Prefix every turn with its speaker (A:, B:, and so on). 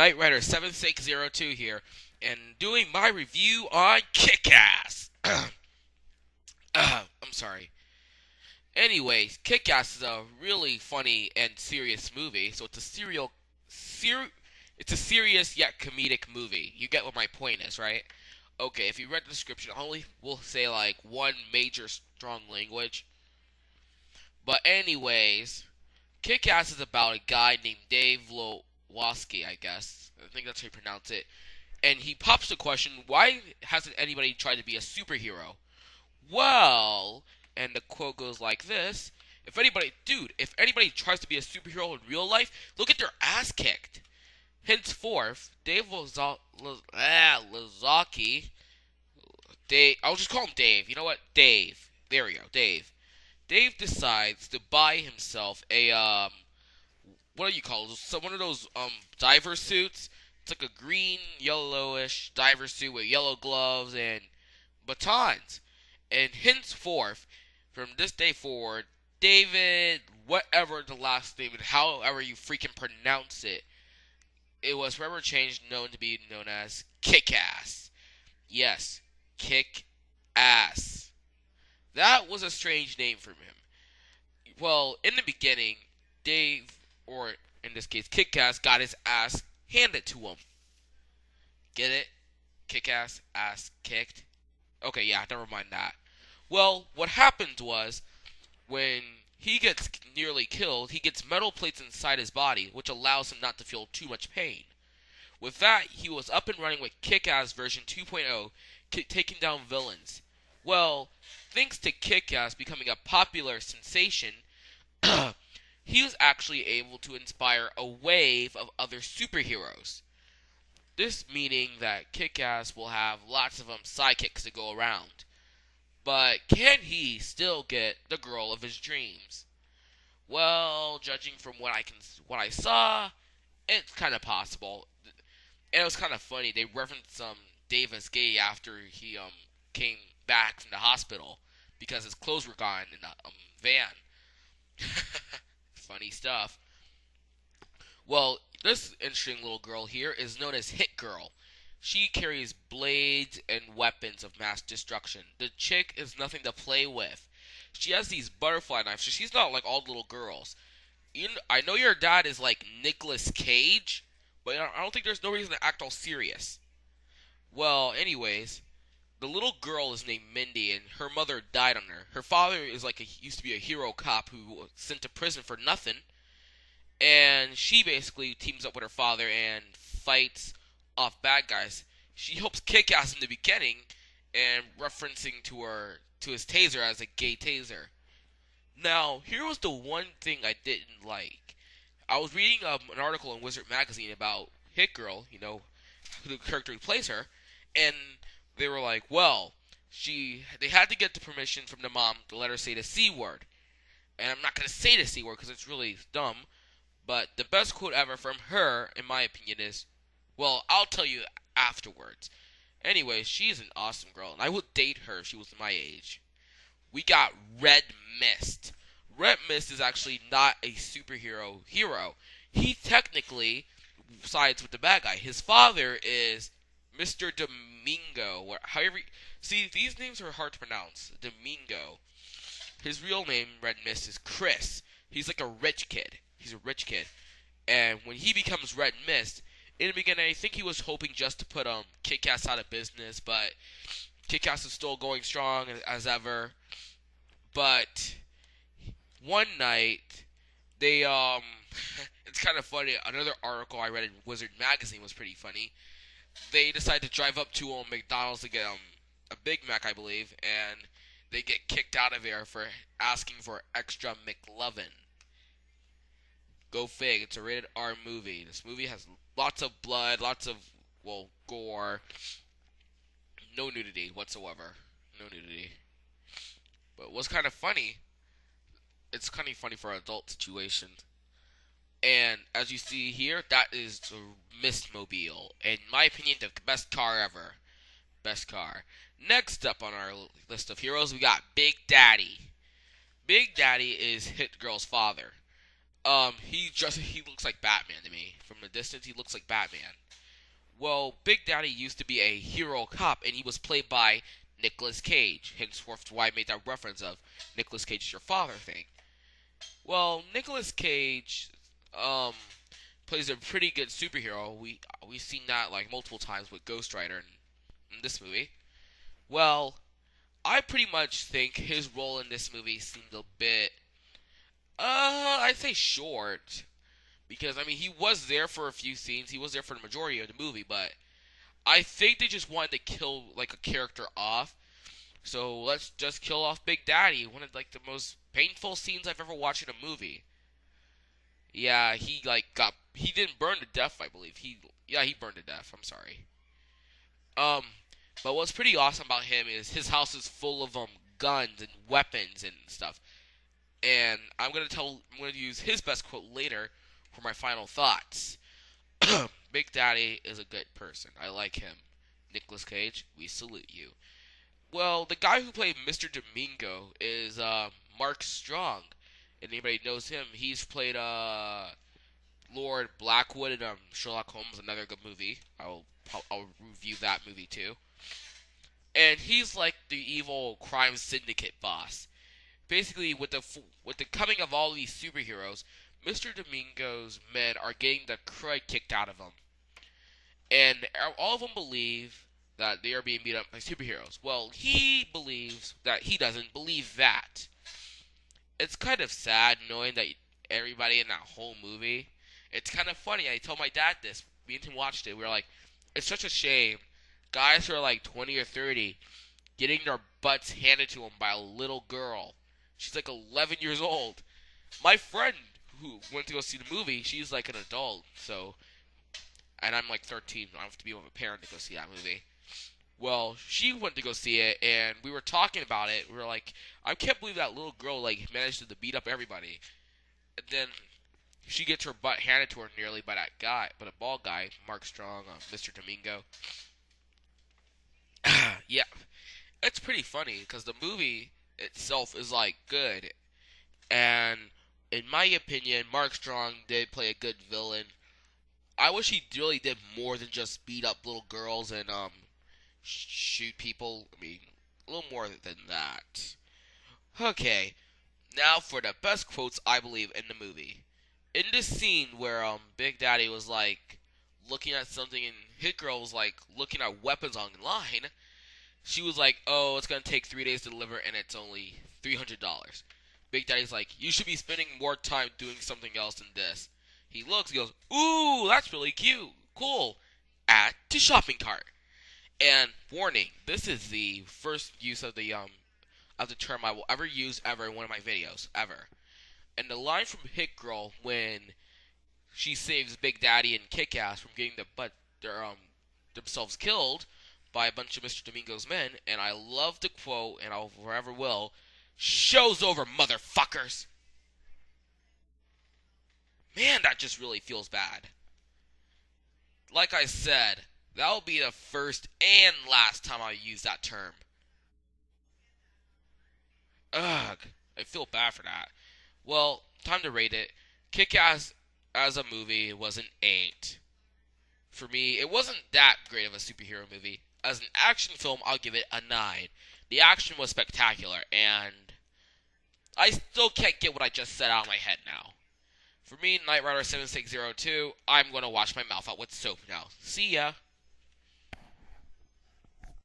A: Knight Rider 7602 here, and doing my review on Kick-Ass. I'm sorry. Anyways, Kick-Ass is a really funny and serious movie, so it's a serious yet comedic movie. You get what my point is, right? Okay, if you read the description, I only will say like one major strong language. But anyways, Kick-Ass is about a guy named Dave Lowoski, I guess. I think that's how you pronounce it. And he pops the question, why hasn't anybody tried to be a superhero? Well, and the quote goes like this: if anybody tries to be a superhero in real life, they'll get their ass kicked. Henceforth, Lazaki, I'll just call him Dave. You know what? Dave. There we go, Dave. Dave decides to buy himself a what do you call it? So one of those diver suits. It's like a green yellowish diver suit with yellow gloves and batons. And henceforth, from this day forward, David, whatever the last name, however you freaking pronounce it, it was forever changed, known to be known as Kick-Ass. Yes, Kick-Ass. That was a strange name for him. Well, in the beginning, Dave, or in this case, Kick-Ass, got his ass handed to him. Get it? Kick-Ass, ass kicked. Okay, yeah, never mind that. Well, what happened was, when he gets nearly killed, he gets metal plates inside his body, which allows him not to feel too much pain. With that, he was up and running with Kick-Ass version 2.0, taking down villains. Well, thanks to Kick-Ass becoming a popular sensation, he was actually able to inspire a wave of other superheroes. This meaning that Kick-Ass will have lots of sidekicks to go around. But can he still get the girl of his dreams? Well, judging from what I saw, it's kind of possible. And it was kind of funny. They referenced Dave as gay after he came back from the hospital because his clothes were gone in the van. Funny stuff. Well, this interesting little girl here is known as Hit Girl. She carries blades and weapons of mass destruction. The chick is nothing to play with. She has these butterfly knives, so she's not like all the little girls. I know your dad is like Nicolas Cage, but I don't think there's no reason to act all serious. Well, anyways, the little girl is named Mindy, and her mother died on her. Her father is used to be a hero cop who was sent to prison for nothing, and she basically teams up with her father and fights off bad guys. She helps Kick-Ass in the beginning, and referencing to his taser as a gay taser. Now, here was the one thing I didn't like. I was reading an article in Wizard Magazine about Hit Girl, the character who plays her, and they were like, well, they had to get the permission from the mom to let her say the C word. And I'm not going to say the C word because it's really dumb, but the best quote ever from her, in my opinion, is, well, I'll tell you afterwards. Anyway, she's an awesome girl, and I would date her if she was my age. We got Red Mist. Red Mist is actually not a superhero hero. He technically sides with the bad guy. His father is Mr. Domingo. See, these names are hard to pronounce. Domingo. His real name, Red Mist, is Chris. He's like a rich kid. He's a rich kid. And when he becomes Red Mist, in the beginning, I think he was hoping just to put Kick-Ass out of business, but Kick-Ass is still going strong as ever. But one night, they it's kind of funny. Another article I read in Wizard Magazine was pretty funny. They decide to drive up to McDonald's to get a Big Mac, I believe, and they get kicked out of there for asking for extra McLovin. Go fig, it's a rated R movie. This movie has lots of blood, lots of, gore. No nudity whatsoever. No nudity. But what's kind of funny, it's kind of funny for an adult situation. And as you see here, that is the Mistmobile. In my opinion, the best car ever. Best car. Next up on our list of heroes, we got Big Daddy. Big Daddy is Hit Girl's father. He looks like Batman to me. From a distance, he looks like Batman. Well, Big Daddy used to be a hero cop, and he was played by Nicolas Cage. Henceforth, why I made that reference of Nicolas Cage is your father thing. Well, Nicolas Cage, um, plays a pretty good superhero. We've seen that like multiple times with Ghost Rider in this movie. Well, I pretty much think his role in this movie seemed a bit, I'd say short. Because, I mean, he was there for a few scenes. He was there for the majority of the movie, but I think they just wanted to kill, like, a character off. So let's just kill off Big Daddy. One of, like, the most painful scenes I've ever watched in a movie. Yeah, he didn't burn to death, I believe. He burned to death. I'm sorry. Um, but what's pretty awesome about him is his house is full of, guns and weapons and stuff. And I'm gonna use his best quote later for my final thoughts. Big Daddy is a good person. I like him. Nicolas Cage, we salute you. Well, the guy who played Mr. Domingo is Mark Strong. And anybody knows him, he's played Lord Blackwood in Sherlock Holmes, another good movie. I'll review that movie too. And he's like the evil crime syndicate boss. Basically, with the coming of all these superheroes, Mr. Domingo's men are getting the crud kicked out of them, and all of them believe that they are being beat up by superheroes. Well, he believes that he doesn't believe that. It's kind of sad knowing that everybody in that whole movie. It's kind of funny. I told my dad this. Me and him watched it. We were like, it's such a shame. Guys who are like 20 or 30 getting their butts handed to them by a little girl. She's like 11 years old. My friend who went to go see the movie, she's like an adult, so, and I'm like 13. I don't have to be with a parent to go see that movie. Well, she went to go see it, and we were talking about it. We were like, I can't believe that little girl like managed to beat up everybody. And then she gets her butt handed to her nearly by that guy, but a bald guy, Mark Strong, Mr. Domingo. Yeah, it's pretty funny because the movie itself is like good, and in my opinion, Mark Strong did play a good villain. I wish he really did more than just beat up little girls and shoot people. I mean, a little more than that. Okay, now for the best quotes I believe in the movie. In this scene where Big Daddy was like looking at something and Hit Girl was like looking at weapons online, she was like, "Oh, it's gonna take 3 days to deliver, and it's only $300." Big Daddy's like, "You should be spending more time doing something else than this." He looks, he goes, "Ooh, that's really cute, cool." Add to shopping cart. And warning, this is the first use of the term I will ever use ever in one of my videos ever. And the line from Hit Girl when she saves Big Daddy and Kick-Ass from getting themselves killed by a bunch of Mr. Domingo's men, and I love the quote, and I'll forever will, "Show's over, motherfuckers!" Man, that just really feels bad. Like I said, that'll be the first and last time I use that term. Ugh, I feel bad for that. Well, time to rate it. Kick-Ass as a movie was an 8. For me, it wasn't that great of a superhero movie. As an action film, I'll give it a 9. The action was spectacular, and I still can't get what I just said out of my head now. For me, Knight Rider 7602, I'm going to wash my mouth out with soap now. See ya.